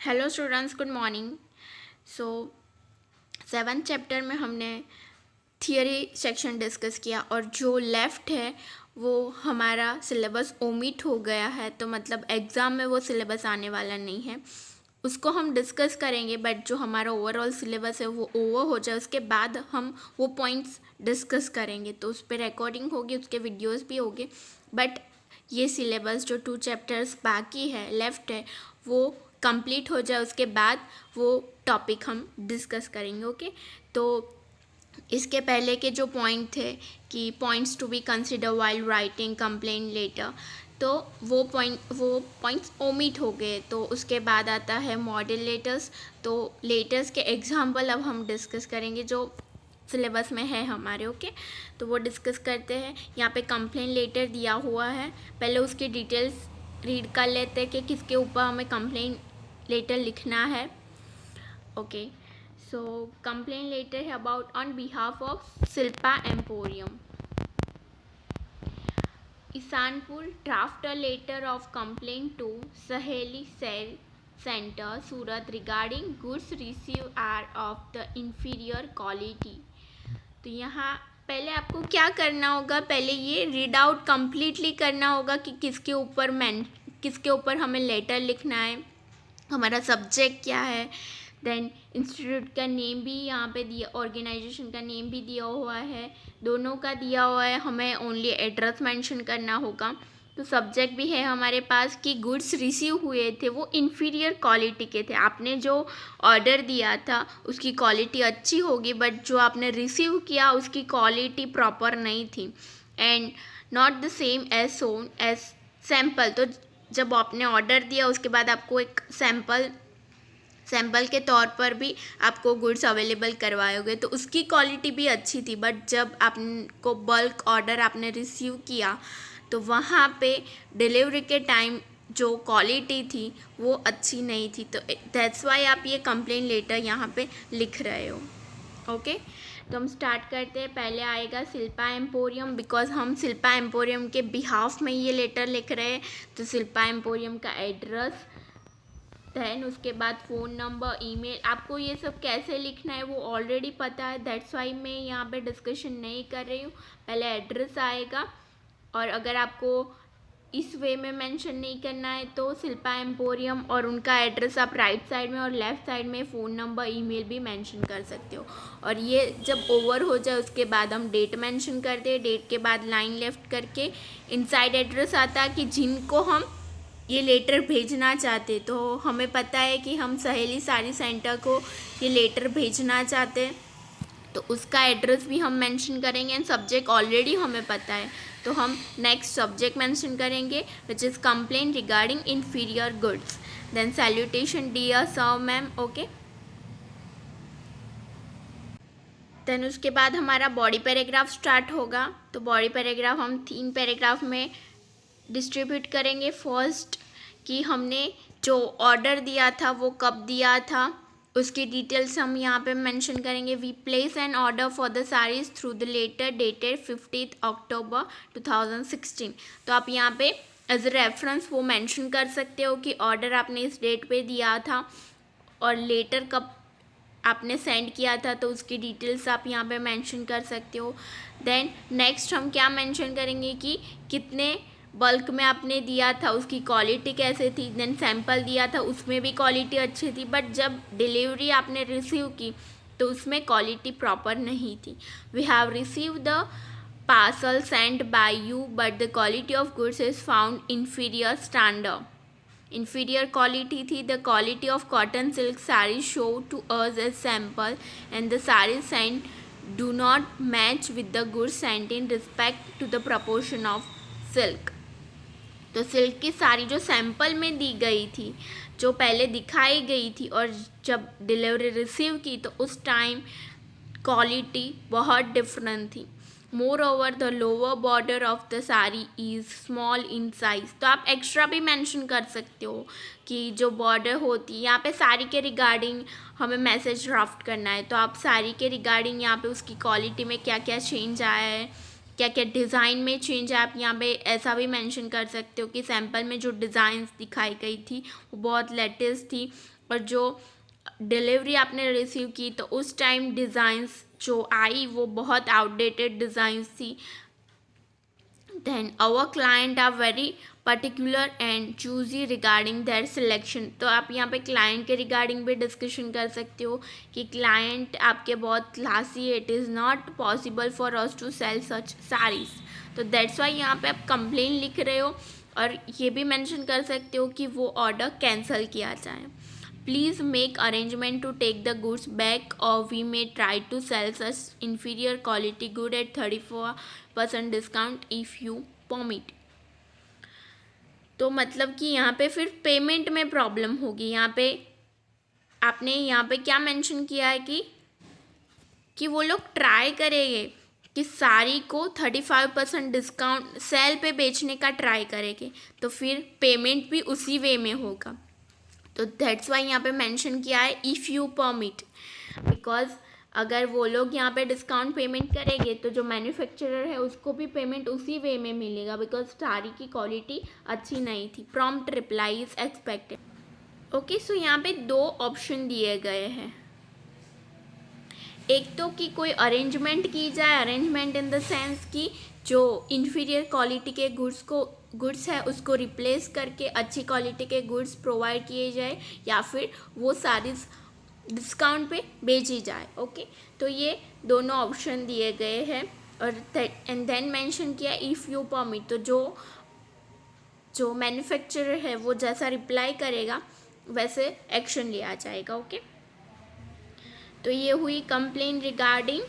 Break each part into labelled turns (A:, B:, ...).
A: Hello students, good morning. So 7th chapter में हमने theory section discuss किया और जो लेफ़्ट है वो हमारा सिलेबस ओमिट हो गया है, तो मतलब एग्ज़ाम में वो सिलेबस आने वाला नहीं है। उसको हम डिस्कस करेंगे, बट जो हमारा ओवरऑल सिलेबस है वो ओवर हो जाए उसके बाद हम वो पॉइंट्स डिस्कस करेंगे, तो उस पर रिकॉर्डिंग होगी, उसके वीडियोस भी होंगे। बट ये सिलेबस जो 2 चैप्टर्स बाकी है, लेफ़्ट है, वो कंप्लीट हो जाए उसके बाद वो टॉपिक हम डिस्कस करेंगे। ओके, तो इसके पहले के जो पॉइंट थे कि points to be consider while writing complaint letter, तो वो पॉइंट्स ओमिट हो गए। तो उसके बाद आता है मॉडल लेटर्स। तो लेटर्स के एग्जाम्पल अब हम डिस्कस करेंगे जो सिलेबस में है हमारे। ओके, तो वो डिस्कस करते हैं। यहाँ पे कंप्लेंट लेटर दिया हुआ है, पहले उसकी डिटेल्स रीड कर लेते हैं कि किसके ऊपर हमें कंप्लेंट लेटर लिखना है। Okay, so complaint letter about on behalf of Silpa Emporium. Isanpur draft a letter of complaint to Saheli Sale Center Surat regarding goods received are of the inferior quality. तो यहाँ पहले आपको क्या करना होगा, पहले ये रीड आउट कम्प्लीटली करना होगा कि किसके ऊपर हमें लेटर लिखना है, हमारा सब्जेक्ट क्या है, देन इंस्टीट्यूट का नेम भी यहाँ पे दिया, ऑर्गेनाइजेशन का नेम भी दिया हुआ है, दोनों का दिया हुआ है। हमें ओनली एड्रेस मेंशन करना होगा। तो सब्जेक्ट भी है हमारे पास कि गुड्स रिसीव हुए थे वो इन्फीरियर क्वालिटी के थे। आपने जो ऑर्डर दिया था उसकी क्वालिटी अच्छी होगी, बट जो आपने रिसीव किया उसकी क्वालिटी प्रॉपर नहीं थी, and not the same as shown as sample. तो जब आपने ऑर्डर दिया उसके बाद आपको एक सैम्पल के तौर पर भी आपको गुड्स अवेलेबल करवाओगे, तो उसकी क्वालिटी भी अच्छी थी। बट जब आपको बल्क ऑर्डर आपने रिसीव किया तो वहाँ पे डिलीवरी के टाइम जो क्वालिटी थी वो अच्छी नहीं थी। तो दैट्स वाई आप ये कंप्लेंट लेटर यहाँ पे लिख रहे हो। ओके, तो हम स्टार्ट करते हैं। पहले आएगा शिल्पा एम्पोरियम, बिकॉज हम शिल्पा एम्पोरियम के बिहाफ में ये लेटर लिख रहे हैं। तो शिल्पा एम्पोरियम का एड्रेस, दैन उसके बाद फ़ोन नंबर, ईमेल। आपको ये सब कैसे लिखना है वो ऑलरेडी पता है, दैट्स वाई मैं यहाँ पे डिस्कशन नहीं कर रही हूँ। पहले एड्रेस आएगा, और अगर आपको इस वे में मेंशन नहीं करना है तो शिल्पा एम्पोरियम और उनका एड्रेस आप राइट साइड में और लेफ़्ट साइड में फ़ोन नंबर, ईमेल भी मेंशन कर सकते हो। और ये जब ओवर हो जाए उसके बाद हम डेट मेंशन करते हैं, डेट के बाद लाइन लेफ्ट करके इनसाइड एड्रेस आता है कि जिनको हम ये लेटर भेजना चाहते, तो हमें पता है कि हम सहेली साड़ी सेंटर को ये लेटर भेजना चाहते हैं, तो उसका एड्रेस भी हम मेंशन करेंगे। एंड सब्जेक्ट ऑलरेडी हमें पता है, तो हम नेक्स्ट सब्जेक्ट मेंशन करेंगे which is complaint regarding inferior goods. Then salutation dear sir ma'am. Okay, then उसके बाद हमारा बॉडी पैराग्राफ स्टार्ट होगा। तो बॉडी पैराग्राफ हम 3 पैराग्राफ में डिस्ट्रीब्यूट करेंगे। फर्स्ट कि हमने जो ऑर्डर दिया था वो कब दिया था, उसकी डिटेल्स हम यहाँ पे मेंशन करेंगे। We place an order for the saris through the letter dated 15 October 2016। तो आप यहाँ पे एज ए रेफरेंस वो मेंशन कर सकते हो कि ऑर्डर आपने इस डेट पे दिया था और लेटर कब आपने सेंड किया था, तो उसकी डिटेल्स आप यहाँ पे मेंशन कर सकते हो। देन नेक्स्ट हम क्या मेंशन करेंगे कि कितने बल्क में आपने दिया था, उसकी क्वालिटी कैसे थी। देन सैंपल दिया था, उसमें भी क्वालिटी अच्छी थी, बट जब डिलीवरी आपने रिसीव की तो उसमें क्वालिटी प्रॉपर नहीं थी। We have receive the parcel sent by you but the quality of goods is found inferior standard. Inferior quality थी। The quality of cotton silk sarees show to us as sample and the sarees sent do not match with the goods sent in respect to the proportion of silk। तो silk की साड़ी जो sample में दी गई थी, जो पहले दिखाई गई थी, और जब डिलीवरी रिसीव की तो उस टाइम क्वालिटी बहुत डिफरेंट थी। More over the lower border of the sari is small in size. तो आप एक्स्ट्रा भी मेंशन कर सकते हो कि जो बॉर्डर होती है यहाँ पे साड़ी के रिगार्डिंग हमें मैसेज ड्राफ्ट करना है, तो आप साड़ी के रिगार्डिंग यहाँ पे उसकी क्वालिटी में क्या क्या चेंज आया है, क्या क्या डिज़ाइन में चेंज है, आप यहाँ पे ऐसा भी मेंशन कर सकते हो कि सैंपल में जो डिज़ाइंस दिखाई गई थी वो बहुत लेटेस्ट थी, और जो डिलीवरी आपने रिसीव की तो उस टाइम डिज़ाइंस जो आई वो बहुत आउटडेटेड डिज़ाइंस थी. Then our client are very particular and choosy regarding their selection. तो आप यहाँ पे क्लाइंट के रिगार्डिंग भी डिस्कशन कर सकते हो कि क्लाइंट आपके बहुत क्लासी है, it is not possible for us to sell such saris. तो दैट्स वाई यहाँ पे आप कंप्लेन लिख रहे हो और ये भी मेंशन कर सकते हो कि वो ऑर्डर कैंसिल किया जाए. Please make arrangement to take the goods back or we may try to sell such inferior quality good at 34% discount if you permit. तो मतलब कि यहाँ पे फिर पेमेंट में प्रॉब्लम होगी. यहाँ पे आपने यहाँ पे क्या मेंशन किया है कि वो लोग ट्राई करेंगे कि साड़ी को 35% डिस्काउंट सेल पे बेचने का ट्राई करेंगे, तो फिर पेमेंट भी उसी वे में होगा. तो दैट्स वाई यहाँ पे मेंशन किया है इफ़ यू परमिट, बिकॉज अगर वो लोग यहाँ पे डिस्काउंट पेमेंट करेंगे तो जो मैन्युफैक्चरर है उसको भी पेमेंट उसी वे में मिलेगा, बिकॉज साड़ी की क्वालिटी अच्छी नहीं थी. Prompt reply is expected. Okay, so यहाँ पे 2 ऑप्शन दिए गए हैं. एक तो कि कोई अरेंजमेंट की जाए, अरेंजमेंट इन द सेंस कि जो इन्फीरियर क्वालिटी के गुड्स है उसको रिप्लेस करके अच्छी क्वालिटी के गुड्स प्रोवाइड किए जाए, या फिर वो सारी डिस्काउंट पे बेची जाए. ओके, तो ये दोनों ऑप्शन दिए गए हैं और एंड देन मेंशन किया इफ़ यू परमिट. तो जो मैन्युफैक्चरर है वो जैसा रिप्लाई करेगा वैसे एक्शन लिया जाएगा. ओके, तो ये हुई complain regarding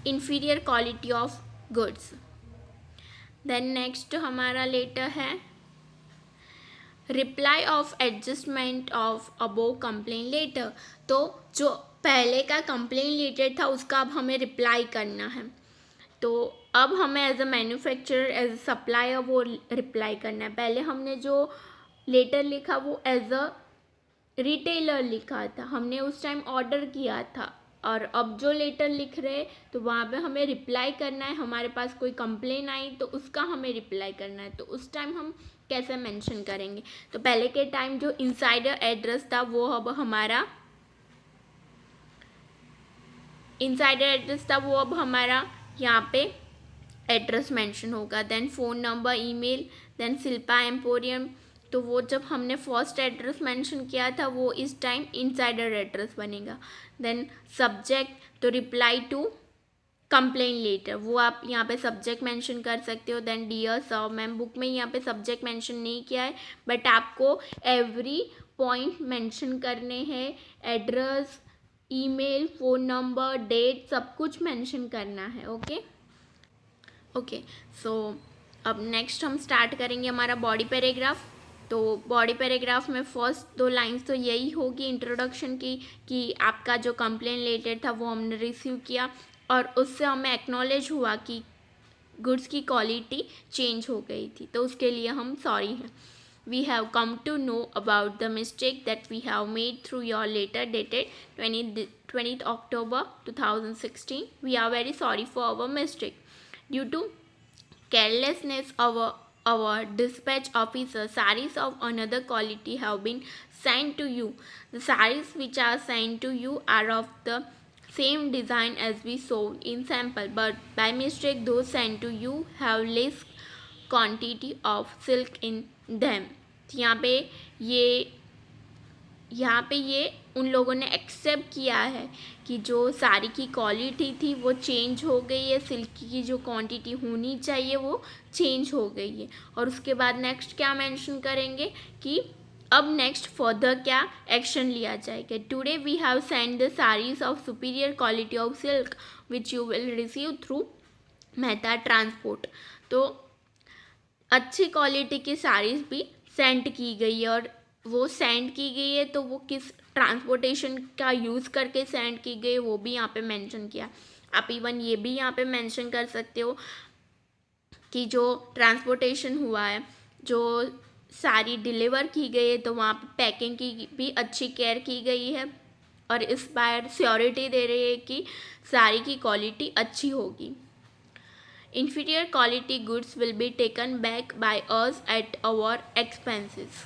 A: inferior quality of goods. Then next हमारा लेटर है reply of adjustment of above complain letter. तो जो पहले का कंप्लेन लेटर था उसका अब हमें रिप्लाई करना है. तो अब हमें as a manufacturer, as a supplier वो रिप्लाई करना है. पहले हमने जो लेटर लिखा वो एज अ रिटेलर लिखा था, हमने उस टाइम ऑर्डर किया था, और अब जो लेटर लिख रहे तो वहाँ पे हमें रिप्लाई करना है. हमारे पास कोई कंप्लेन आई तो उसका हमें रिप्लाई करना है. तो उस टाइम हम कैसे मेंशन करेंगे? तो पहले के टाइम जो इनसाइडर एड्रेस था वो अब हमारा यहाँ पे एड्रेस मेंशन होगा. Then phone number, email, then Shilpa emporium. तो वो जब हमने फर्स्ट एड्रेस मेंशन किया था वो इस टाइम इनसाइडर एड्रेस बनेगा. देन सब्जेक्ट, तो रिप्लाई टू कंप्लेन लेटर, वो आप यहाँ पे सब्जेक्ट मेंशन कर सकते हो. Then dear sir, ma'am book में यहाँ पे सब्जेक्ट मेंशन नहीं किया है, बट आपको एवरी पॉइंट मेंशन करने हैं. Address, email, phone number, date, सब कुछ मेंशन करना है. ओके, सो अब नेक्स्ट हम स्टार्ट करेंगे हमारा बॉडी पैराग्राफ. तो बॉडी पैराग्राफ में फर्स्ट 2 लाइंस तो यही होगी इंट्रोडक्शन की कि आपका जो कंप्लेन लेटर था वो हमने रिसीव किया और उससे हमें एक्नॉलेज हुआ कि गुड्स की क्वालिटी चेंज हो गई थी, तो उसके लिए हम सॉरी हैं. We have come to know about the mistake that we have made through your letter dated 20th October 2016. We are very sorry for our mistake. Due to carelessness of our dispatch officer, sarees of another quality have been sent to you. The sarees which are sent to you are of the same design as we sold in sample, but by mistake those sent to you have less quantity of silk in them. यहाँ पे ये उन लोगों ने accept किया है कि जो साड़ी की क्वालिटी थी वो चेंज हो गई है, सिल्क की जो क्वांटिटी होनी चाहिए वो चेंज हो गई है. और उसके बाद नेक्स्ट क्या मेंशन करेंगे कि अब नेक्स्ट फर्दर क्या एक्शन लिया जाएगा. Today we have send the saris of superior quality of silk which you will receive through Mehta transport. तो अच्छी क्वालिटी की साड़ीज़ भी सेंड की गई है, और वो सेंड की गई है तो वो किस ट्रांसपोर्टेशन का यूज़ करके सेंड की गई वो भी यहाँ पे मेंशन किया. आप इवन ये भी यहाँ पे मेंशन कर सकते हो कि जो ट्रांसपोर्टेशन हुआ है, जो साड़ी डिलीवर की गई है, तो वहाँ पे पैकिंग की भी अच्छी केयर की गई है और इस बार श्योरिटी दे रही है कि साड़ी की क्वालिटी अच्छी होगी. Inferior quality goods will be taken back by us at our expenses.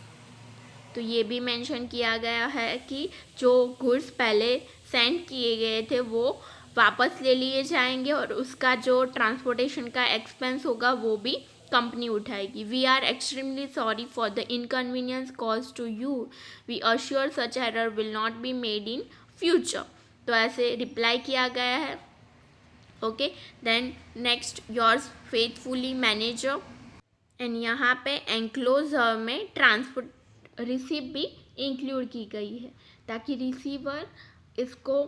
A: तो ये भी मेंशन किया गया है कि जो गुड्स पहले सेंड किए गए थे वो वापस ले लिए जाएंगे और उसका जो ट्रांसपोर्टेशन का एक्सपेंस होगा वो भी कंपनी उठाएगी. We are extremely sorry for the inconvenience cause to you. We assure such error will not be made in future. तो ऐसे रिप्लाई किया गया है. Okay, then next yours faithfully manager. And यहाँ पे एंक्लोजर में ट्रांसपोर्ट रिसिप्ट भी include की गई है ताकि रिसीवर इसको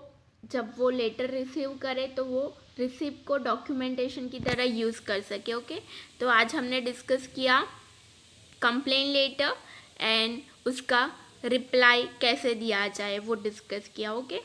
A: जब वो लेटर रिसीव करे तो वो रिसिप्ट को डॉक्यूमेंटेशन की तरह यूज़ कर सके. ओके, तो आज हमने डिस्कस किया कंप्लेन लेटर एंड उसका रिप्लाई कैसे दिया जाए वो डिस्कस किया. ओके.